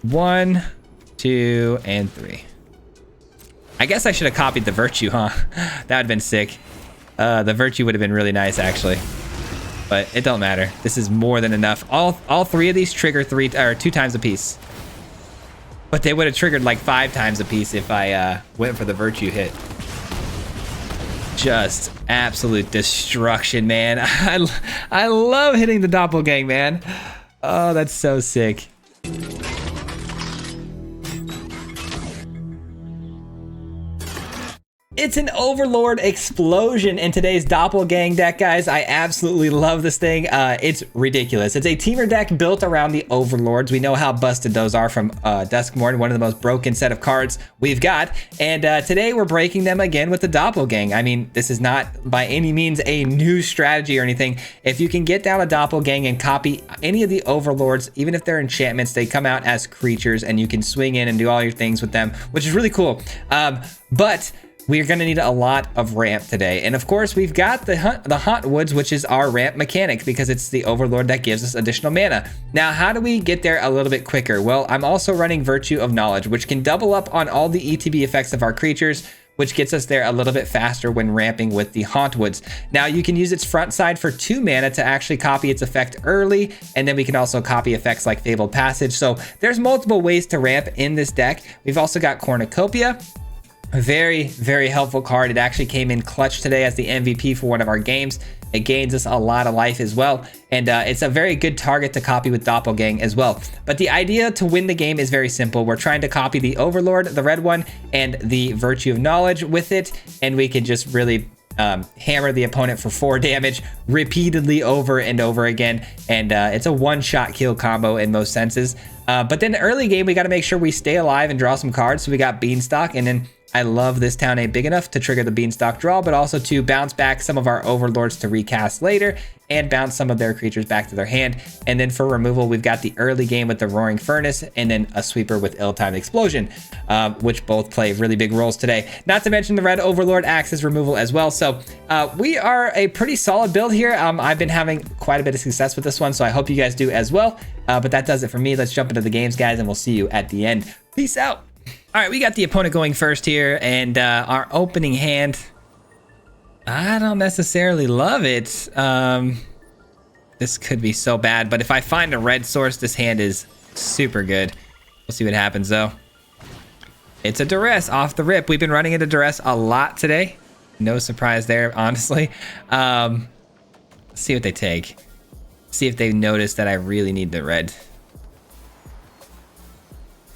1, 2, and 3. I guess I should have copied the Virtue, huh? That would have been sick. The Virtue would have been really nice, actually. But it don't matter. This is more than enough. All 3 of these trigger 2 times a piece. But they would have triggered like 5 times a piece if I went for the Virtue hit. Just absolute destruction, man. I love hitting the doppelgang, man. Oh, that's so sick. It's an Overlord explosion in today's Doppelgang deck, guys. I absolutely love this thing. It's ridiculous. It's a teamer deck built around the Overlords. We know how busted those are from Duskmourn, one of the most broken set of cards we've got. And today we're breaking them again with the Doppelgang. I mean, this is not by any means a new strategy or anything. If you can get down a Doppelgang and copy any of the Overlords, even if they're enchantments, they come out as creatures and you can swing in and do all your things with them, which is really cool. But we're going to need a lot of ramp today. And of course, we've got the Haunt Woods, which is our ramp mechanic because it's the Overlord that gives us additional mana. Now, how do we get there a little bit quicker? Well, I'm also running Virtue of Knowledge, which can double up on all the ETB effects of our creatures, which gets us there a little bit faster when ramping with the Haunt Woods. Now, you can use its front side for 2 mana to actually copy its effect early, and then we can also copy effects like Fabled Passage. So there's multiple ways to ramp in this deck. We've also got Cornucopia. A very, very helpful card. It actually came in clutch today as the MVP for one of our games. It gains us a lot of life as well. And it's a very good target to copy with Doppelgang as well. But the idea to win the game is very simple. We're trying to copy the Overlord, the red one, and the Virtue of Knowledge with it. And we can just really hammer the opponent for 4 damage repeatedly over and over again. And it's a one-shot kill combo in most senses. But then early game, we got to make sure we stay alive and draw some cards. So we got Beanstalk, and then I love this town ain't big enough to trigger the Beanstalk draw, but also to bounce back some of our Overlords to recast later and bounce some of their creatures back to their hand. And then for removal, we've got the early game with the Roaring Furnace and then a sweeper with Ill-Timed Explosion, which both play really big roles today. Not to mention the red Overlord acts as removal as well. So we are a pretty solid build here. I've been having quite a bit of success with this one, so I hope you guys do as well. But that does it for me. Let's jump into the games, guys, and we'll see you at the end. Peace out. All right, we got the opponent going first here, and our opening hand, I don't necessarily love it. This could be so bad, but if I find a red source, this hand is super good. We'll see what happens, though. It's a Duress off the rip. We've been running into Duress a lot today. No surprise there, honestly. Let's see what they take. See if they notice that I really need the red.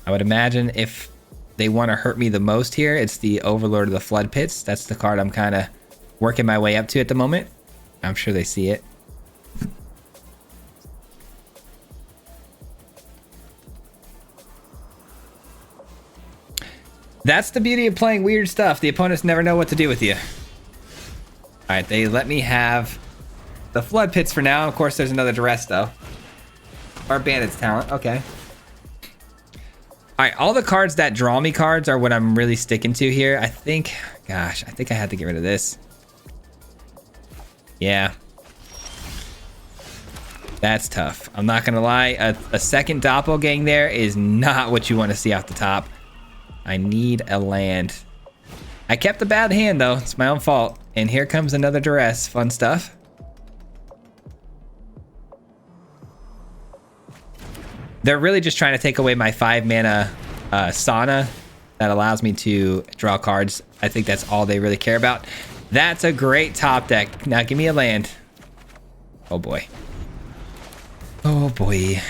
I would imagine if they want to hurt me the most here, it's the Overlord of the Flood Pits. That's the card I'm kind of working my way up to at the moment. I'm sure they see it. That's the beauty of playing weird stuff. The opponents never know what to do with you. All right, they let me have the Flood Pits for now. Of course, there's another Duress, though. Or Bandit's Talent. Okay. All right, all the cards that draw me cards are what I'm really sticking to here. I think, gosh, I think I had to get rid of this. Yeah. That's tough. I'm not going to lie. A second Doppelgang there is not what you want to see off the top. I need a land. I kept a bad hand, though. It's my own fault. And here comes another Duress. Fun stuff. They're really just trying to take away my 5 mana sauna that allows me to draw cards. I think that's all they really care about. That's a great top deck. Now give me a land. Oh boy. Oh boy.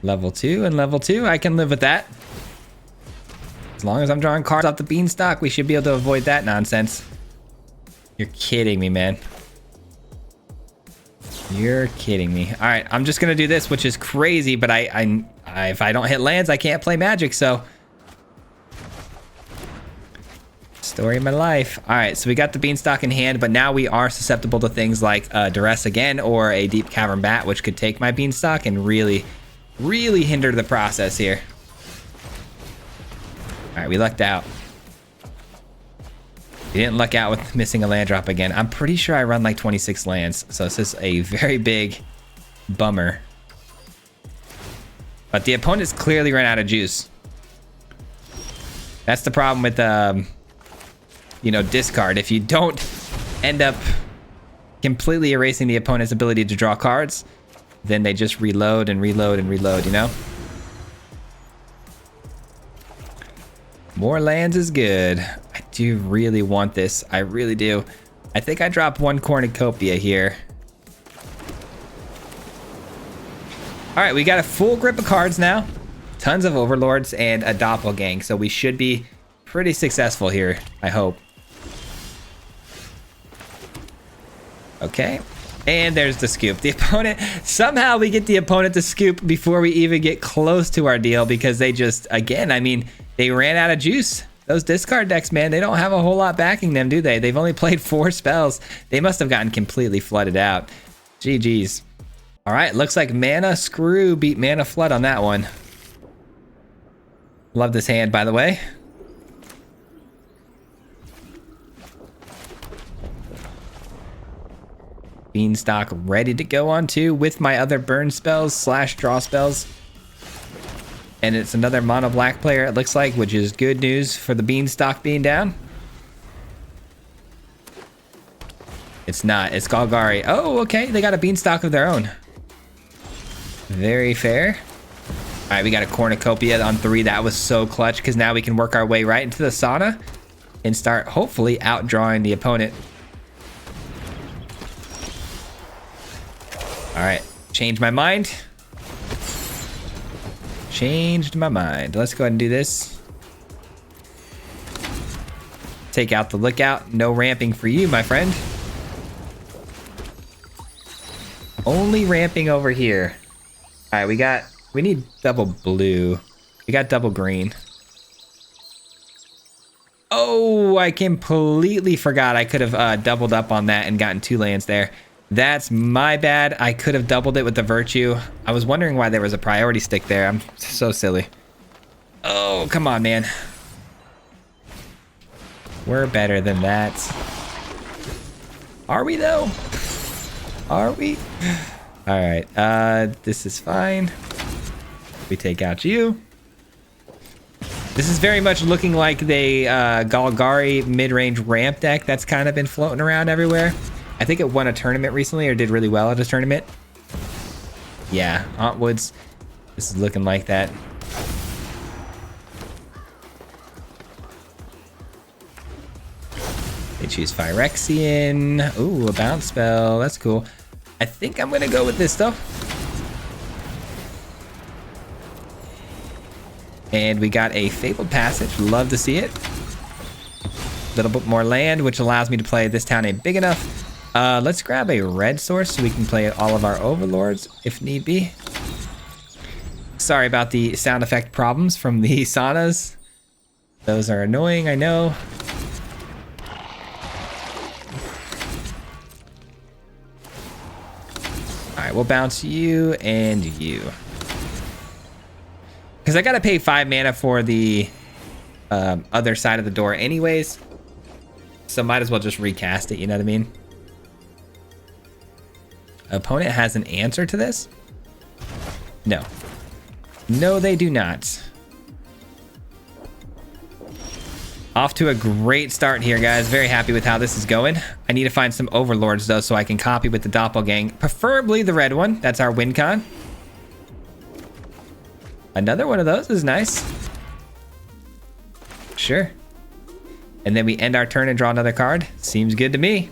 Level 2 and level 2. I can live with that. As long as I'm drawing cards off the Beanstalk, we should be able to avoid that nonsense. You're kidding me, man. You're kidding me. All right, I'm just gonna do this, which is crazy, but if I don't hit lands, I can't play Magic, so. Story of my life. All right, so we got the Beanstalk in hand, but now we are susceptible to things like Duress again or a Deep Cavern Bat, which could take my Beanstalk and really, really hinder the process here. All right, we lucked out. You didn't luck out with missing a land drop again. I'm pretty sure I run like 26 lands, so this is a very big bummer. But the opponent's clearly run out of juice. That's the problem with, you know, discard. If you don't end up completely erasing the opponent's ability to draw cards, then they just reload and reload and reload, you know? More lands is good. I do really want this. I really do. I think I dropped one cornucopia here. All right, we got a full grip of cards now. Tons of overlords and a doppelgang. So we should be pretty successful here, I hope. Okay. And there's the scoop. The opponent, somehow we get the opponent to scoop before we even get close to our deal because they just, again, I mean, they ran out of juice. Those discard decks, man, they don't have a whole lot backing them, do they? They've only played 4 spells. They must have gotten completely flooded out. GG's. All right, looks like Mana Screw beat Mana Flood on that one. Love this hand, by the way. Beanstalk ready to go on too with my other burn spells / draw spells. And it's another mono black player, it looks like, which is good news for the Beanstalk being down. It's not, it's Golgari. Oh, okay, they got a Beanstalk of their own. Very fair. All right, we got a cornucopia on 3. That was so clutch because now we can work our way right into the sauna and start hopefully outdrawing the opponent. All right, change my mind. Changed my mind. Let's go ahead and do this. Take out the lookout. No ramping for you, my friend. Only ramping over here. All right, we need double blue. We got double green. Oh, I completely forgot I could have doubled up on that and gotten 2 lands there. That's my bad. I could have doubled it with the Virtue. I was wondering why there was a priority stick there. I'm so silly. Oh, come on, man. We're better than that. Are we, though? Are we? All right. This is fine. We take out you. This is very much looking like the Golgari mid-range ramp deck that's kind of been floating around everywhere. I think it won a tournament recently or did really well at a tournament. Yeah, Auntwoods. This is looking like that. They choose Phyrexian. Ooh, a bounce spell. That's cool. I think I'm gonna go with this though. And we got a Fabled Passage. Love to see it. A little bit more land, which allows me to play this town ain't big enough. Let's grab a red source so we can play all of our overlords if need be. Sorry about the sound effect problems from the saunas. Those are annoying, I know. All right, we'll bounce you and you. Because I gotta pay 5 mana for the other side of the door anyways. So might as well just recast it, you know what I mean? Opponent has an answer to this? No. No, they do not. Off to a great start here, guys. Very happy with how this is going. I need to find some overlords, though, so I can copy with the doppelgang. Preferably the red one. That's our win con. Another one of those is nice. Sure. And then we end our turn and draw another card. Seems good to me.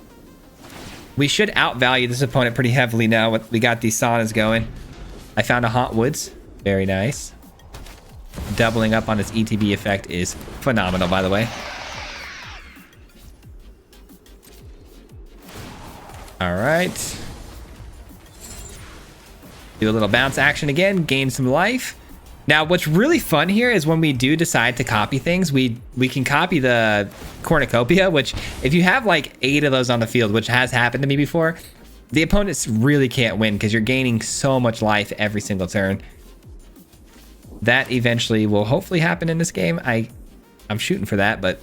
We should outvalue this opponent pretty heavily now. We got these saunas going. I found a Hauntwoods. Very nice. Doubling up on its ETB effect is phenomenal, by the way. All right. Do a little bounce action again. Gain some life. Now, what's really fun here is when we do decide to copy things, we can copy the cornucopia, which if you have like 8 of those on the field, which has happened to me before, the opponents really can't win because you're gaining so much life every single turn. That eventually will hopefully happen in this game. I'm shooting for that, but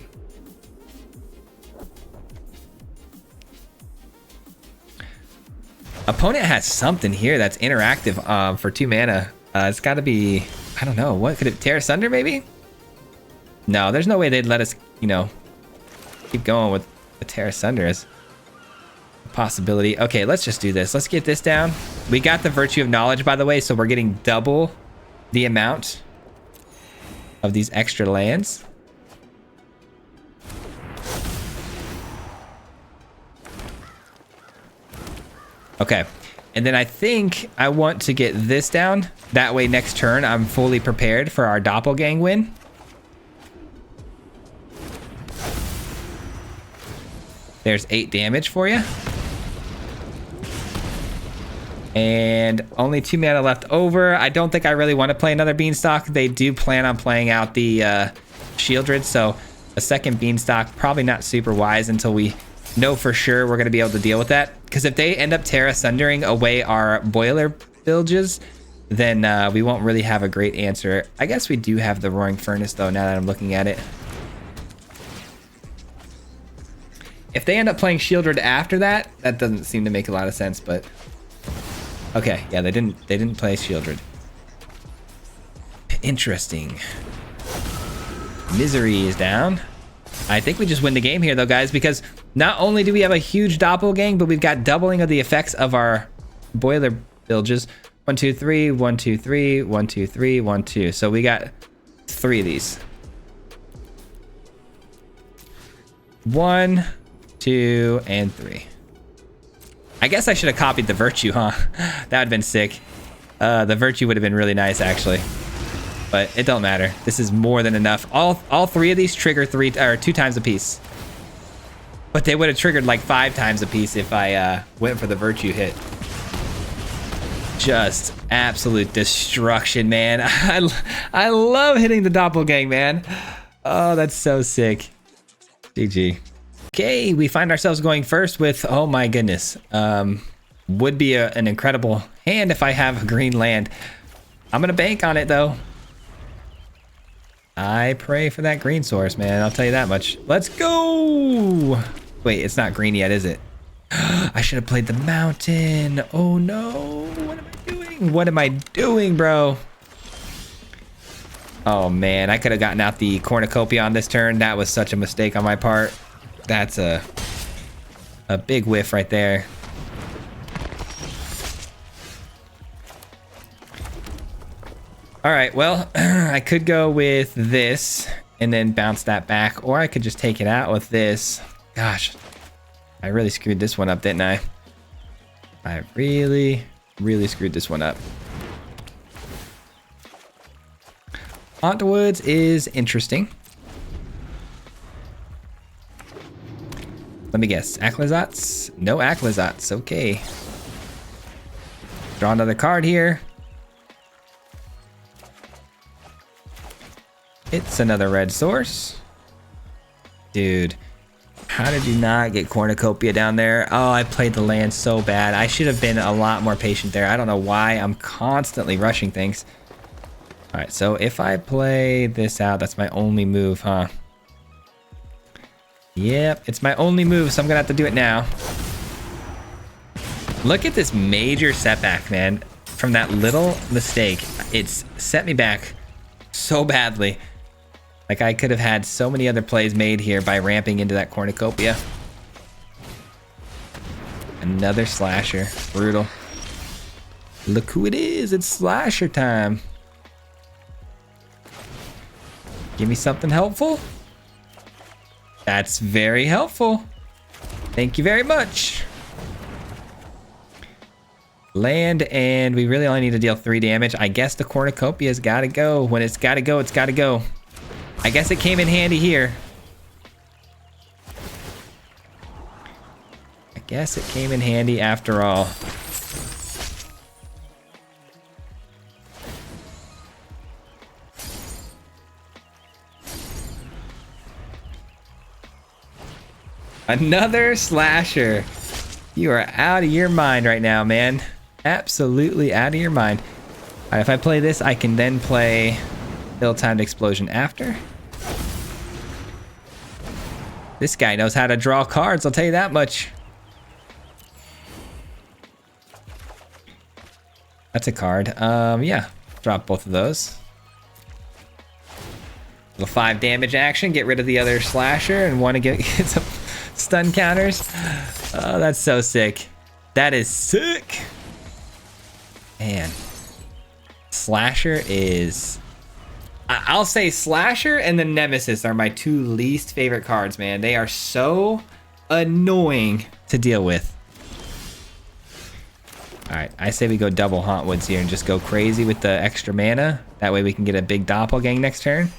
Opponent has something here that's interactive for 2 mana. It's got to be, I don't know, what could it tear asunder maybe? No, there's no way they'd let us, you know, keep going with the tear asunder as a possibility. Okay, let's just do this. Let's get this down. We got the Virtue of Knowledge, by the way, so we're getting double the amount of these extra lands. Okay, and then I think I want to get this down. That way next turn I'm fully prepared for our doppelgang win. There's 8 damage for you. And only 2 mana left over. I don't think I really want to play another Beanstalk. They do plan on playing out the Shieldred, so a second Beanstalk, probably not super wise until we know for sure we're going to be able to deal with that. Because if they end up Terra Sundering away our Boiler Bilges, then we won't really have a great answer. I guess we do have the Roaring Furnace, though, now that I'm looking at it. If they end up playing Shieldred after that, that doesn't seem to make a lot of sense, but... Okay, yeah, they didn't play Shieldred. Interesting. Misery is down. I think we just win the game here, though, guys, because not only do we have a huge doppelgang, but we've got doubling of the effects of our Boiler Bilges. 1, 2, 3, 1, 2, 3, 1, 2, 3, 1, 2. So we got 3 of these. 1, 2, and 3. I guess I should have copied the Virtue, huh? That would have been sick. The Virtue would have been really nice, actually. But it don't matter. This is more than enough. All 3 of these trigger 2 times a piece. But they would have triggered like 5 times a piece if I went for the Virtue hit. Just absolute destruction, man. I love hitting the doppelgang, man. Oh, that's so sick. GG. Okay, we find ourselves going first with, oh my goodness. Would be an incredible hand if I have a green land. I'm gonna bank on it though. I pray for that green source, man. I'll tell you that much. Let's go. Wait, it's not green yet, is it? I should have played the mountain. Oh no, what am I doing? What am I doing, bro? Oh man, I could have gotten out the cornucopia on this turn. That was such a mistake on my part. That's a big whiff right there. All right, well, I could go with this and then bounce that back, or I could just take it out with this. Gosh, I really screwed this one up, didn't I? I really screwed this one up. Haunt Woods is interesting. Let me guess. Aclazats? No Aclazats. Okay. Draw another card here. It's another red source. Dude, how did you not get Cornucopia down there? Oh, I played the land so bad. I should have been a lot more patient there. I don't know why I'm constantly rushing things. All right, so if I play this out, that's my only move, huh? Yep, it's my only move, so I'm gonna have to do it now. Look at this major setback, man. From that little mistake, it's set me back so badly. Like, I could have had so many other plays made here by ramping into that cornucopia. Another slasher. Brutal. Look who it is. It's slasher time. Give me something helpful. That's very helpful. Thank you very much. Land, and we really only need to deal 3 damage. I guess the cornucopia's gotta go. When it's gotta go, it's gotta go. I guess it came in handy here. I guess it came in handy after all. Another slasher. You are out of your mind right now, man. Absolutely out of your mind. All right, if I play this, I can then play Ill-Timed Explosion after. This guy knows how to draw cards, I'll tell you that much. That's a card. Yeah, drop both of those. Little 5 damage action, get rid of the other slasher and want to get some stun counters. Oh, that's so sick. That is sick. Man. Slasher is... I'll say Slasher and the Nemesis are my 2 least favorite cards, man. They are so annoying to deal with. Alright, I say we go double Hauntwoods here and just go crazy with the extra mana. That way we can get a big doppelgang next turn.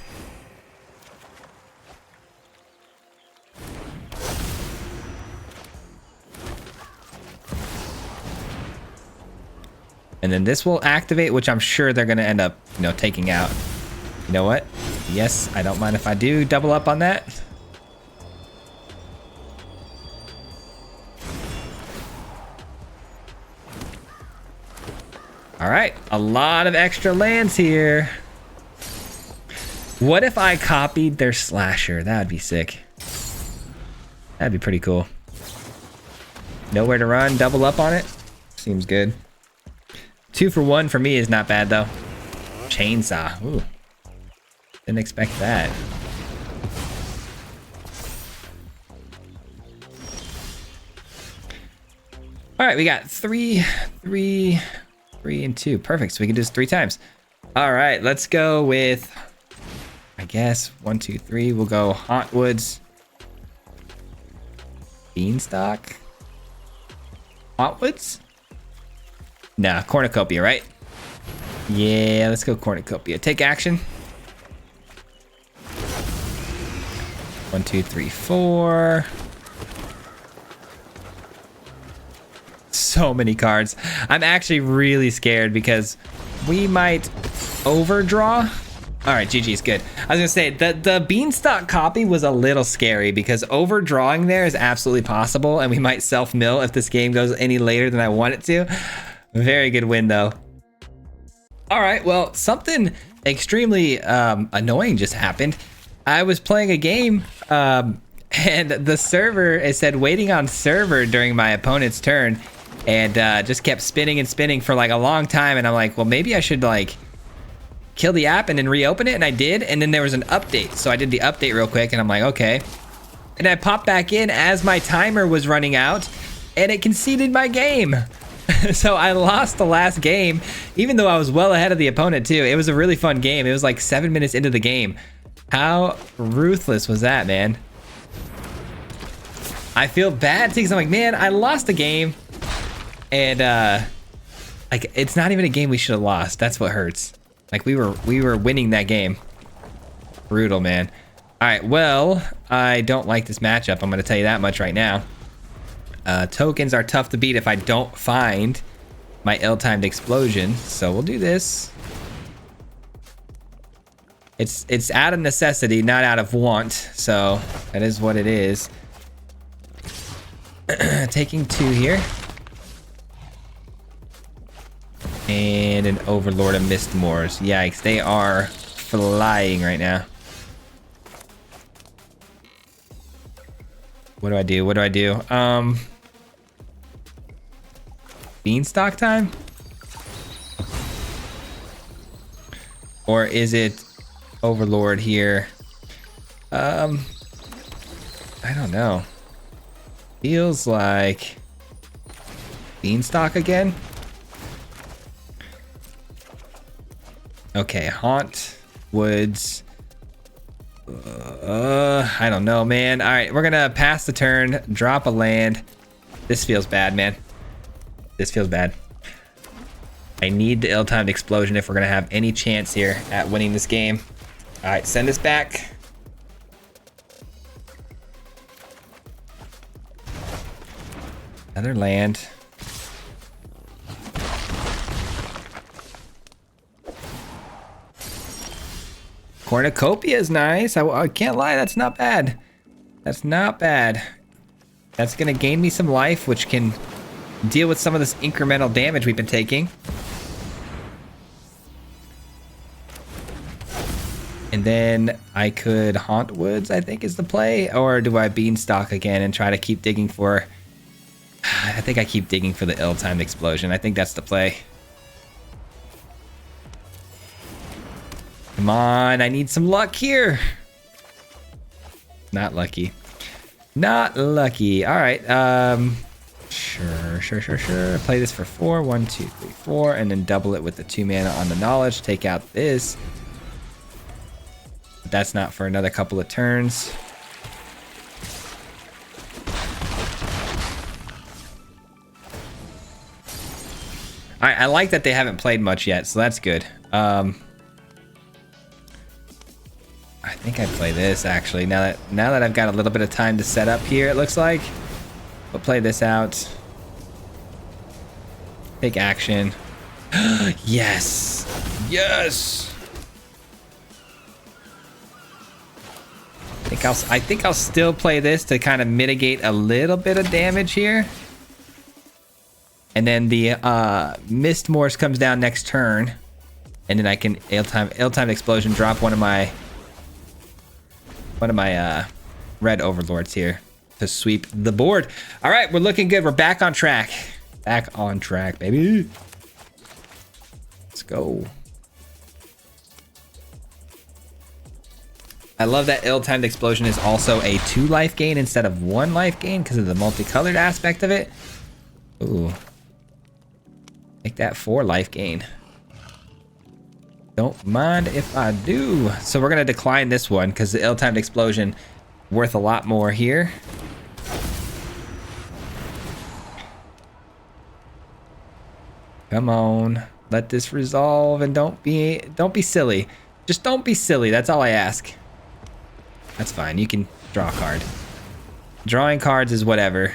And then this will activate, which I'm sure they're going to end up, you know, taking out. You know what? Yes, I don't mind if I do double up on that. All right, a lot of extra lands here. What if I copied their Slasher? That'd be sick. That'd be pretty cool. Nowhere to run, double up on it. Seems good. 2 for 1 for me is not bad though. Chainsaw. Ooh. Didn't expect that. All right, we got 3, 3, 3, and 2. Perfect. So we can do this 3 times. All right, let's go with, I guess, 1, 2, 3. We'll go Hauntwoods. Beanstalk. Hauntwoods? Nah, Cornucopia, right? Yeah, let's go Cornucopia. Take action. 1, 2, 3, 4. So many cards. I'm actually really scared because we might overdraw. All right, GG's good. I was gonna say the Beanstalk copy was a little scary because overdrawing there is absolutely possible, and we might self-mill if this game goes any later than I want it to. Very good win though. All right, well, something extremely annoying just happened. I was playing a game and the server, it said waiting on server during my opponent's turn, and just kept spinning and spinning for like a long time. And I'm like, well, maybe I should like kill the app and then reopen it. And I did. And then there was an update. So I did the update real quick and I'm like, okay. And I popped back in as my timer was running out and it conceded my game. So I lost the last game, even though I was well ahead of the opponent too. It was a really fun game. It was like 7 minutes into the game. How ruthless was that, man? I feel bad too, because I'm like, man, I lost the game. And like, it's not even a game we should have lost. That's what hurts. Like we were winning that game. Brutal, man. All right, well, I don't like this matchup. I'm gonna tell you that much right now. Tokens are tough to beat if I don't find my ill-timed explosion. So we'll do this. It's out of necessity, not out of want. So that is what it is. Taking 2 here. And an Overlord of Mistmoors. Yikes, they are flying right now. What do I do? What do I do? Beanstalk time? Or is it Overlord here? I don't know. Feels like Beanstalk again. Okay, Haunt Woods. I don't know, man. All right, we're gonna pass the turn, drop a land. This feels bad, man. This feels bad. I need the ill-timed explosion if we're gonna have any chance here at winning this game. All right, send us back. Another land. Cornucopia is nice. I can't lie, that's not bad. That's not bad. That's gonna gain me some life, which can deal with some of this incremental damage we've been taking. And then I could Haunt Woods, I think is the play. Or do I Beanstalk again and try to keep digging for... I think I keep digging for the ill-timed explosion. I think that's the play. Come on, I need some luck here. Not lucky. Not lucky. All right. Sure. Play this for 4. 1, 2, 3, 4, and then double it with the 2 mana on the knowledge. Take out this. But that's not for another couple of turns. All right, I like that they haven't played much yet, so that's good. I think I'd play this actually. Now that I've got a little bit of time to set up here, it looks like. We'll play this out. Take action. Yes. Yes. I think I'll still play this to kind of mitigate a little bit of damage here. And then the Mistmorse comes down next turn. And then I can ill-timed explosion, drop one of my red overlords here to sweep the board. All right, we're looking good. We're back on track. Back on track, baby. Let's go. I love that ill-timed explosion is also a 2 life gain instead of 1 life gain because of the multicolored aspect of it. Ooh. Make that 4 life gain. Don't mind if I do. So we're gonna decline this one because the ill-timed explosion worth a lot more here. Come on, let this resolve and don't be silly. Just don't be silly. That's all I ask. That's fine. You can draw a card. Drawing cards is whatever.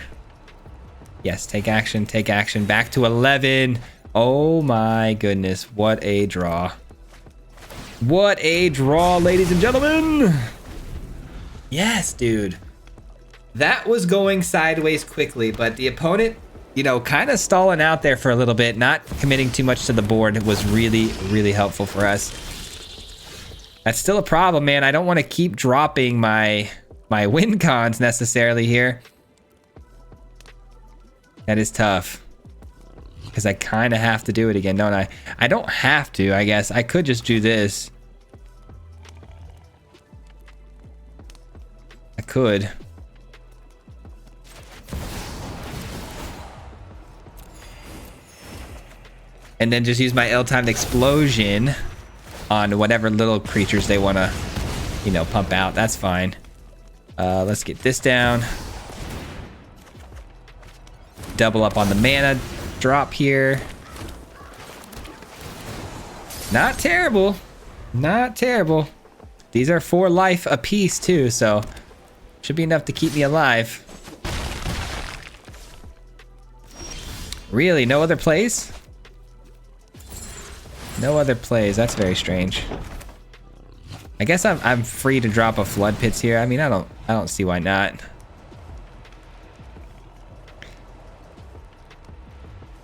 Yes, take action. Take action. Back to 11. Oh my goodness, what a draw. What a draw, ladies and gentlemen. Yes, dude. That was going sideways quickly, but the opponent, you know, kind of stalling out there for a little bit, not committing too much to the board was really, really helpful for us. That's still a problem, man. I don't want to keep dropping my win cons necessarily here. That is tough. Because I kind of have to do it again, don't I? I don't have to, I guess. I could just do this. I could. And then just use my ill-timed explosion on whatever little creatures they want to, you know, pump out. That's fine. Let's get this down. Double up on the mana drop here. Not terrible. Not terrible. These are 4 life apiece too, so should be enough to keep me alive. Really, no other plays? No other plays. That's very strange. I guess I'm free to drop a Flood Pits here. I mean, I don't see why not.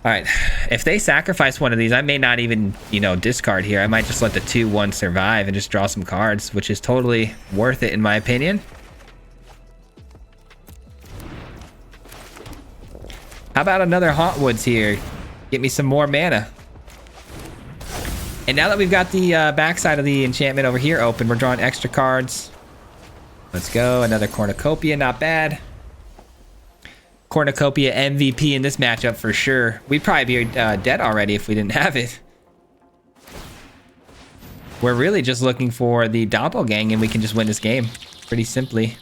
All right, if they sacrifice one of these, I may not even, you know, discard here. I might just let the 2/1 survive and just draw some cards, which is totally worth it in my opinion. How about another Hauntwoods here? Get me some more mana. And now that we've got the backside of the enchantment over here open, we're drawing extra cards. Let's go, another Cornucopia, not bad. Cornucopia MVP in this matchup for sure. We'd probably be dead already if we didn't have it. We're really just looking for the doppelgang and we can just win this game pretty simply.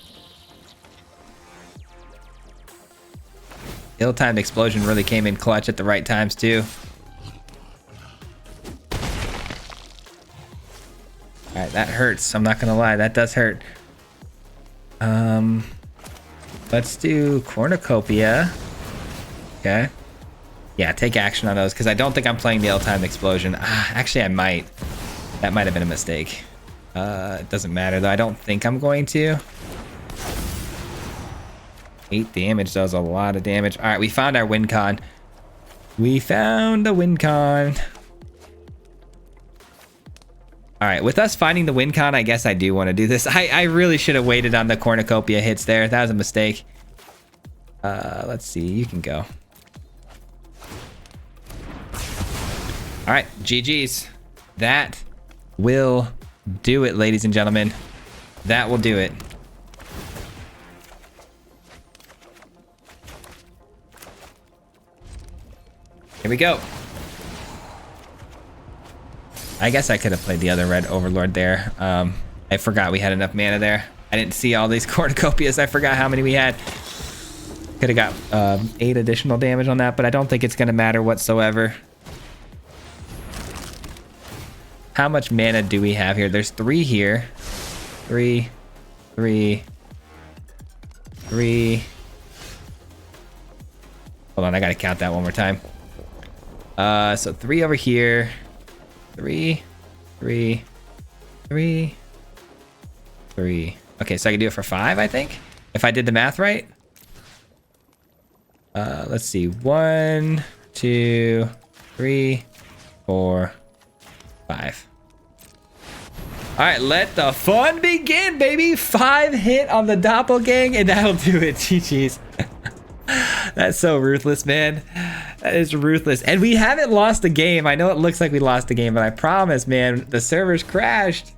Ill-timed explosion really came in clutch at the right times too. All right, that hurts. I'm not gonna lie, that does hurt. Let's do Cornucopia. Okay. Yeah, take action on those because I don't think I'm playing the ill-timed explosion. Actually, I might. That might have been a mistake. It doesn't matter though. I don't think I'm going to. 8 damage does a lot of damage. All right, we found our win con. We found the win con. All right, with us finding the win con, I guess I do want to do this. I really should have waited on the Cornucopia hits there. That was a mistake. Let's see, you can go. All right, GG's. That will Do it, ladies and gentlemen. That will do it. Here we go. I guess I could have played the other red overlord there. I forgot we had enough mana there. I didn't see all these cornucopias. I forgot how many we had. Could have got 8 additional damage on that, but I don't think it's going to matter whatsoever. How much mana do we have here? There's 3 here. 3, 3, 3. Hold on, I gotta count that one more time. So 3 over here. 3, 3, 3, 3. Okay, so I can do it for 5, I think, if I did the math right. Let's see. 1, 2, 3, 4, 5. All right, let the fun begin, baby. 5 hit on the doppelgang, and that'll do it. GG's. That's so ruthless, man. That is ruthless. And we haven't lost a game. I know it looks like we lost a game, but I promise, man, the servers crashed.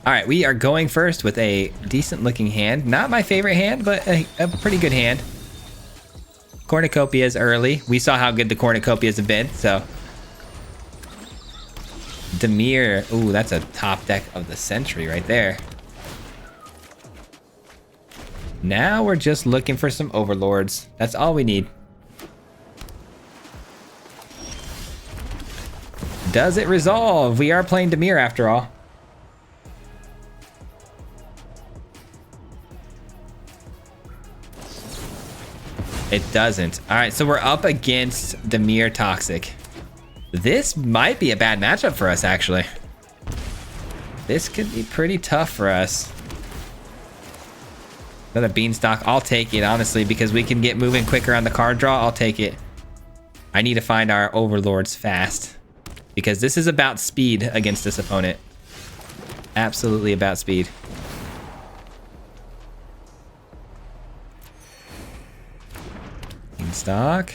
All right, we are going first with a decent looking hand. Not my favorite hand, but a pretty good hand. Cornucopias early. We saw how good the cornucopias have been, so. Dimir. Ooh, that's a top deck of the century right there. Now we're just looking for some overlords. That's all we need. Does it resolve? We are playing Dimir after all. It doesn't. All right, so we're up against Dimir Toxic. This might be a bad matchup for us, actually. This could be pretty tough for us. Another beanstalk. I'll take it, honestly, because we can get moving quicker on the card draw. I'll take it. I need to find our overlords fast, because this is about speed against this opponent. Absolutely about speed. Beanstalk.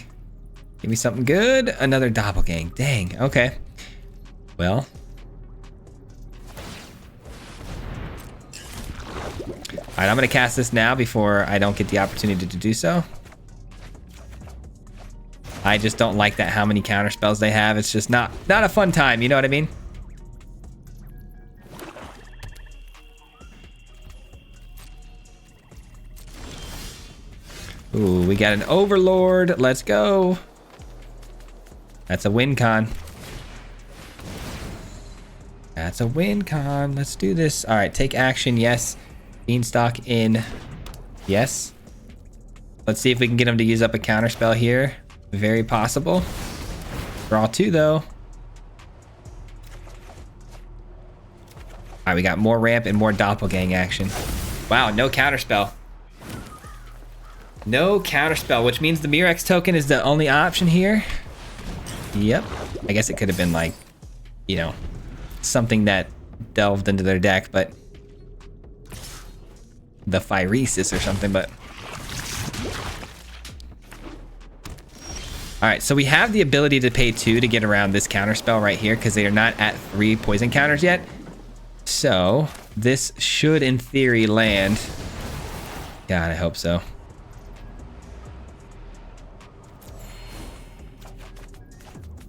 Give me something good. Another doppelgang. Dang. Okay. Well. All right, I'm going to cast this now before I don't get the opportunity to do so. I just don't like that how many counter spells they have. It's just not a fun time. You know what I mean? Ooh, we got an overlord. Let's go. That's a win con. That's a win con. Let's do this. All right, take action. Yes. Beanstalk in. Yes. Let's see if we can get him to use up a counter spell here. Very possible. Draw 2 though. All right, we got more ramp and more doppelgang action. Wow, no counter spell. No counter spell, which means the Mirex token is the only option here. Yep. I guess it could have been like, you know, something that delved into their deck, but the Phyresis or something, but. All right, so we have the ability to pay 2 to get around this counter spell right here because they are not at 3 poison counters yet. So this should, in theory, land. God, I hope so.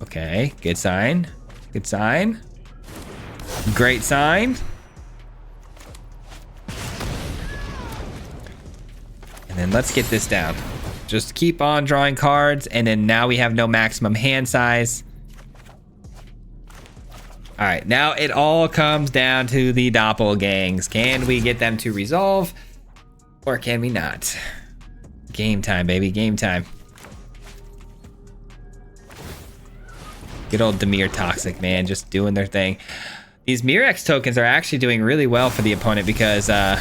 Okay, good sign. Good sign. Great sign. And then let's get this down. Just keep on drawing cards, and then now we have no maximum hand size. All right, now it all comes down to the doppelgangs. Can we get them to resolve, or can we not? Game time, baby, game time. Good old Dimir Toxic, man, just doing their thing. These Mirex tokens are actually doing really well for the opponent because I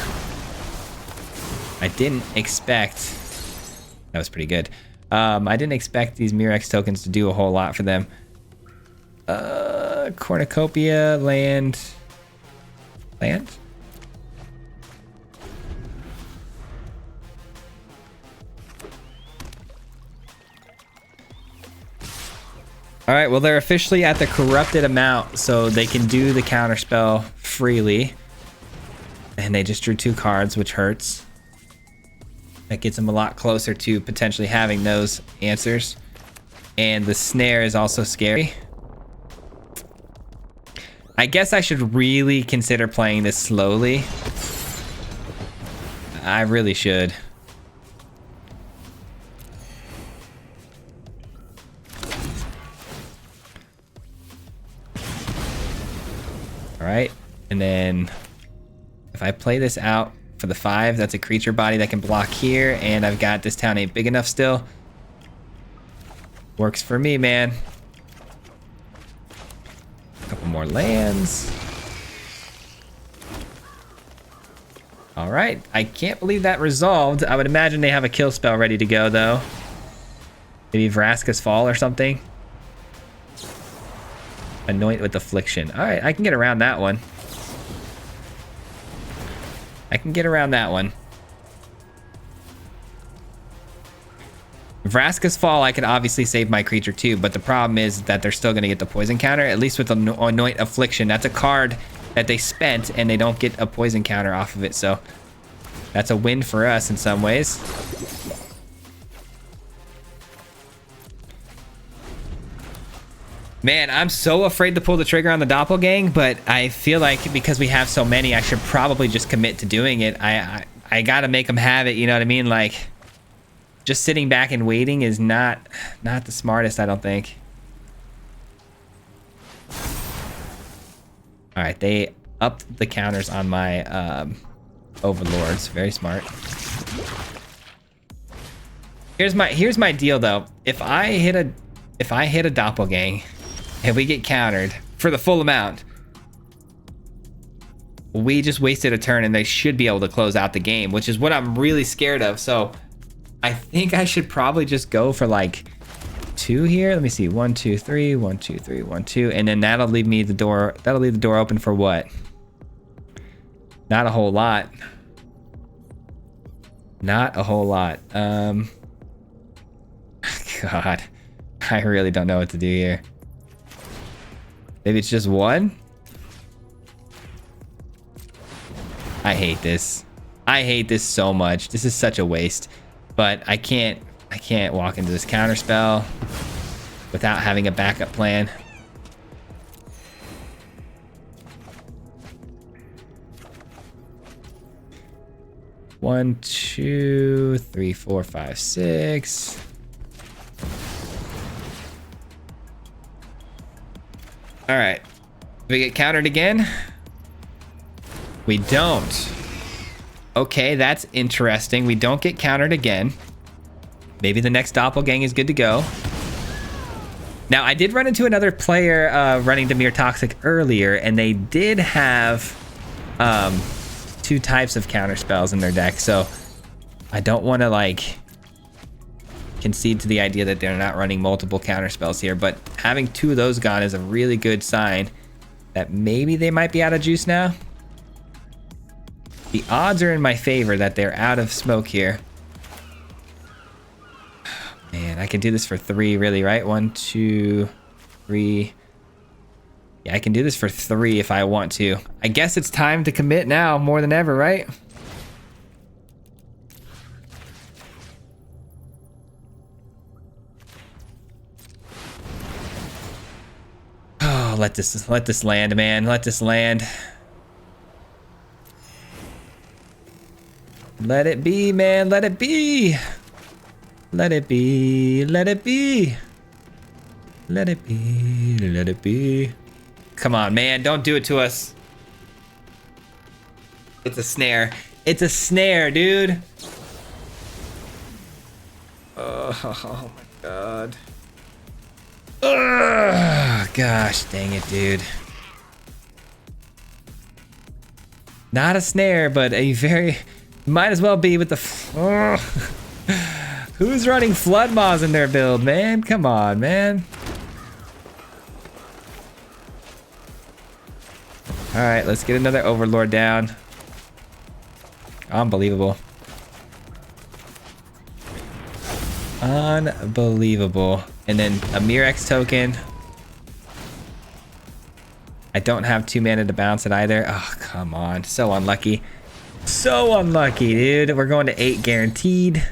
didn't expect... That was pretty good. I didn't expect these Mirex tokens to do a whole lot for them. Cornucopia, land. Land? All right, well, they're officially at the corrupted amount, so they can do the counterspell freely. And they just drew 2 cards, which hurts. That gets them a lot closer to potentially having those answers. And the snare is also scary. I guess I should really consider playing this slowly. I really should. All right, and then if I play this out for the 5, that's a creature body that can block here, and I've got this town ain't big enough still. Works for me, man. A couple more lands. All right, I can't believe that resolved. I would imagine they have a kill spell ready to go, though. Maybe Vraska's Fall or something. Anoint with Affliction. All right, I can get around that one. I can get around that one. Vraska's Fall, I could obviously save my creature too, but the problem is that they're still going to get the poison counter, at least with Anoint Affliction. That's a card that they spent, and they don't get a poison counter off of it, so that's a win for us in some ways. Man, I'm so afraid to pull the trigger on the doppelgang, but I feel like because we have so many, I should probably just commit to doing it. I gotta make them have it, you know what I mean? Like, just sitting back and waiting is not the smartest, I don't think. All right, they upped the counters on my overlords. Very smart. Here's my deal though. If I hit a doppelgang and we get countered for the full amount, we just wasted a turn and they should be able to close out the game, which is what I'm really scared of. So I think I should probably just go for like 2 here. Let me see. 1, 2, 3, 1, 2, 3, 1, 2, and then that'll leave me the door. That'll leave the door open for what? Not a whole lot. Not a whole lot. God, I really don't know what to do here. Maybe it's just 1. I hate this. I hate this so much. This is such a waste. But I can't walk into this counterspell without having a backup plan. One, 2, 3, 4, 5, 6. All right. Do we get countered again? We don't. Okay, that's interesting. We don't get countered again. Maybe the next doppelgang is good to go. Now, I did run into another player running Dimir Toxic earlier, and they did have 2 types of counter spells in their deck, so I don't want to like concede to the idea that they're not running multiple counter spells here, but having 2 of those gone is a really good sign that maybe they might be out of juice now. The odds are in my favor that they're out of smoke here. Man, I can do this for 3, really, right? 1, 2, 3. Yeah, I can do this for 3 if I want to. I guess it's time to commit now more than ever, right? Oh, let this land, man. Let this land. Let it be, man. Let it be. Let it be. Let it be. Let it be. Let it be. Come on, man. Don't do it to us. It's a snare. It's a snare, dude. Oh my god. Ugh, gosh, dang it, dude. Not a snare, but a very... Might as well be with the... Who's running Flood Maws in their build, man? Come on, man. Alright, let's get another Overlord down. Unbelievable. Unbelievable. And then a Mirex token. I don't have 2 mana to bounce it either. Oh, come on. So unlucky. So unlucky, dude. We're going to 8 guaranteed.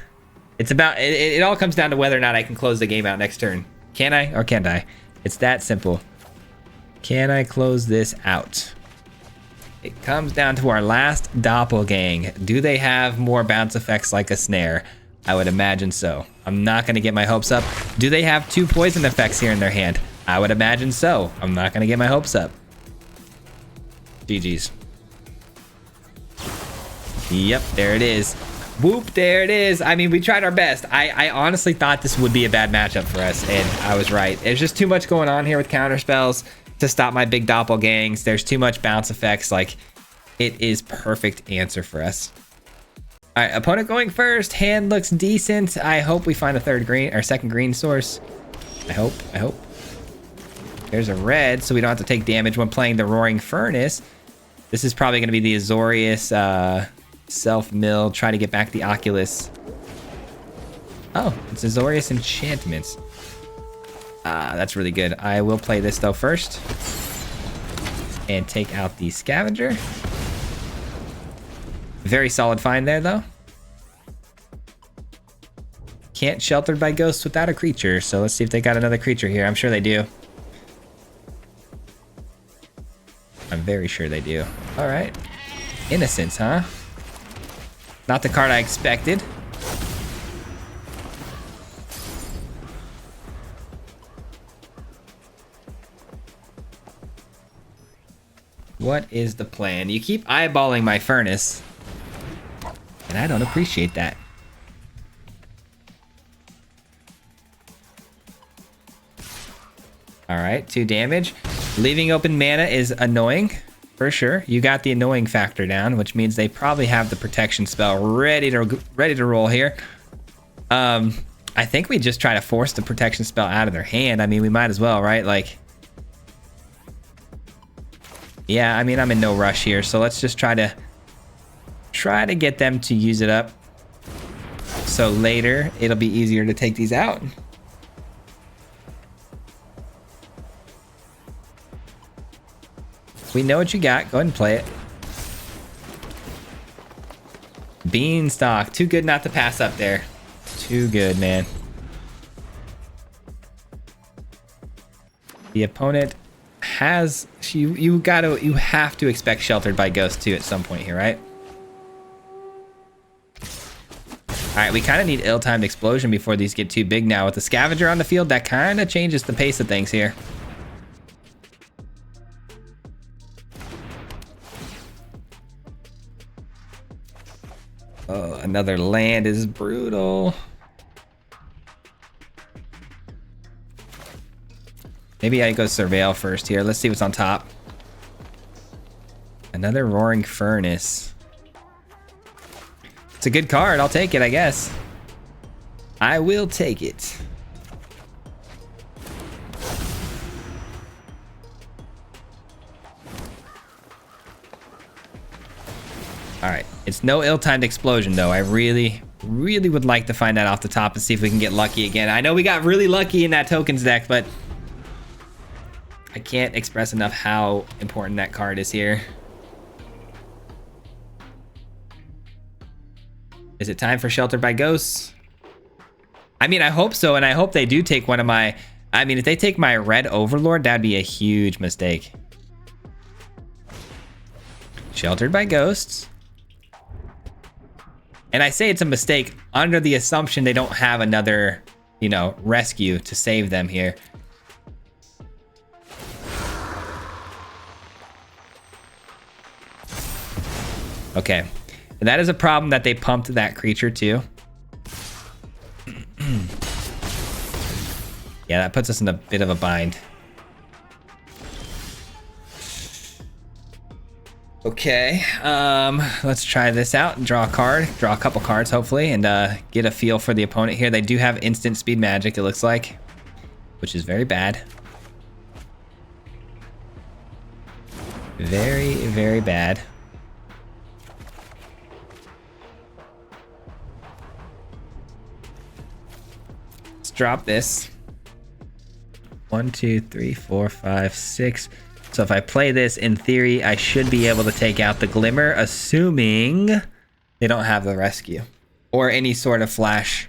It's about, it all comes down to whether or not I can close the game out next turn. Can I or can't I? It's that simple. Can I close this out? It comes down to our last doppelgang. Do they have more bounce effects like a snare? I would imagine so. I'm not going to get my hopes up. Do they have 2 poison effects here in their hand? I would imagine so. I'm not going to get my hopes up. GG's. Yep, there it is. Whoop, there it is. I mean, we tried our best. I honestly thought this would be a bad matchup for us, and I was right. There's just too much going on here with counter spells to stop my big doppelgangs. There's too much bounce effects. Like, it is perfect answer for us. All right, opponent going first. Hand looks decent. I hope we find a third green or second green source. I hope. There's a red, so we don't have to take damage when playing the Roaring Furnace. This is probably going to be the Azorius self-mill. Try to get back the Oculus. Oh, it's Azorius enchantments. That's really good. I will play this though first. And take out the scavenger. Very solid find there though. Can't sheltered by ghosts without a creature. So let's see if they got another creature here. I'm sure they do. I'm very sure they do. All right. Innocence, huh? Not the card I expected. What is the plan? You keep eyeballing my furnace, and I don't appreciate that. All right, 2 damage. Leaving open mana is annoying, for sure. You got the annoying factor down, which means they probably have the protection spell ready to roll here. I think we just try to force the protection spell out of their hand. I mean, we might as well, right? Like, yeah, I mean, I'm in no rush here, so let's just try to get them to use it up. So later, it'll be easier to take these out. We know what you got. Go ahead and play it. Beanstalk. Too good not to pass up there. Too good, man. The opponent has... You have to expect sheltered by ghost too at some point here, right? Alright, we kind of need ill-timed explosion before these get too big now. With the scavenger on the field, that kind of changes the pace of things here. Oh, another land is brutal. Maybe I go surveil first here. Let's see what's on top. Another Roaring Furnace. It's a good card. I'll take it, I guess. I will take it. All right. It's no ill-timed explosion, though. I really would like to find that off the top and see if we can get lucky again. I know we got really lucky in that tokens deck, but I can't express enough how important that card is here. Is it time for Shelter by Ghosts? I mean, I hope so, and I hope they do take one of my... I mean, if they take my Red Overlord, that'd be a huge mistake. Sheltered by Ghosts. And I say it's a mistake under the assumption they don't have another, you know, rescue to save them here. Okay. And that is a problem that they pumped that creature too. Yeah, that puts us in a bit of a bind. Okay, let's try this out and draw a card. Draw a couple cards, hopefully, and get a feel for the opponent here. They do have instant speed magic, it looks like, which is very bad. Very, very bad. Let's drop this. 1, 2, 3, 4, 5, 6. So if I play this, in theory, I should be able to take out the Glimmer, assuming they don't have the rescue or any sort of flash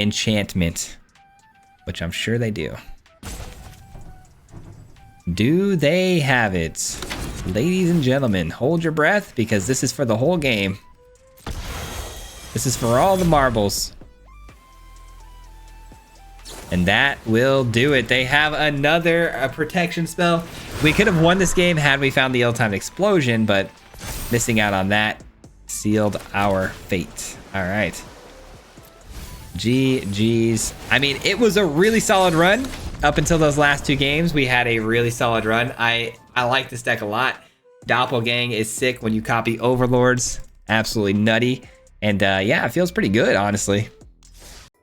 enchantment, which I'm sure they do. Do they have it? Ladies and gentlemen, hold your breath because this is for the whole game. This is for all the marbles. And that will do it. They have another protection spell. We could have won this game had we found the ill-timed explosion, but missing out on that sealed our fate. All right. GG's. I mean, it was a really solid run. Up until those last two games, we had a really solid run. I like this deck a lot. Doppelgang is sick when you copy Overlords. Absolutely nutty. And yeah, it feels pretty good, honestly.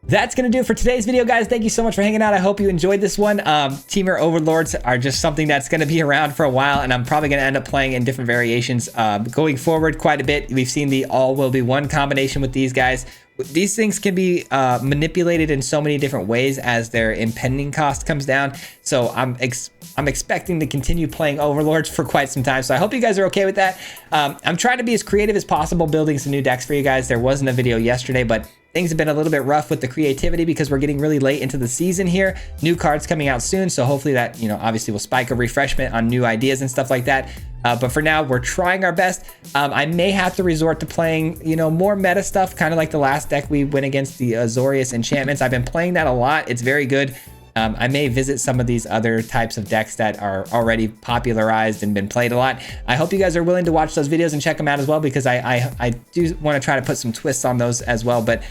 That's gonna do it for today's video, guys. Thank you so much for hanging out. I hope you enjoyed this one. Temur Overlords are just something that's gonna be around for a while, and I'm probably gonna end up playing in different variations going forward quite a bit. We've seen the all will be one combination with these guys. These things can be manipulated in so many different ways as their impending cost comes down. So I'm expecting to continue playing Overlords for quite some time. So I hope you guys are okay with that. I'm trying to be as creative as possible building some new decks for you guys. There wasn't a video yesterday, but things have been a little bit rough with the creativity because we're getting really late into the season here. New cards coming out soon, so hopefully that, you know, obviously will spike a refreshment on new ideas and stuff like that. But for now, we're trying our best. I may have to resort to playing, you know, more meta stuff, kind of like the last deck we went against, the Azorius enchantments. I've been playing that a lot. It's very good. I may visit some of these other types of decks that are already popularized and been played a lot. I hope you guys are willing to watch those videos and check them out as well, because I do want to try to put some twists on those as well. But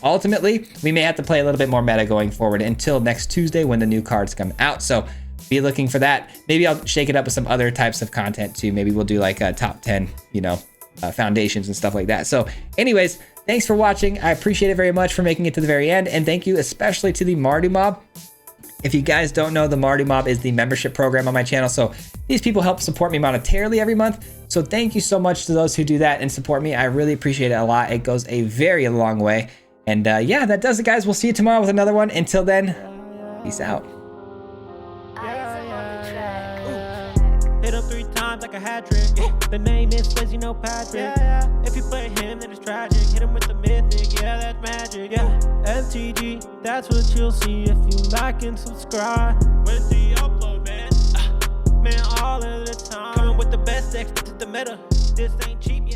ultimately, we may have to play a little bit more meta going forward until next Tuesday when the new cards come out. So be looking for that. Maybe I'll shake it up with some other types of content too. Maybe we'll do like a top 10, you know, foundations and stuff like that. So anyways, thanks for watching. I appreciate it very much for making it to the very end. And thank you especially to the Mardu Mob. If you guys don't know, the Mardu Mob is the membership program on my channel. So these people help support me monetarily every month. So thank you so much to those who do that and support me. I really appreciate it a lot. It goes a very long way. And yeah, that does it, guys. We'll see you tomorrow with another one. Until then, peace out. Hit him 3 times like a hat trick. Yeah. The name is Swayze, no Patrick. If you play him, then it's tragic. Hit him with the mythic, yeah, that's magic. Yeah, MTG, that's what you'll see if you like and subscribe. With the upload, man, man, all of the time. Coming with the best decks, this is the meta. This ain't cheap.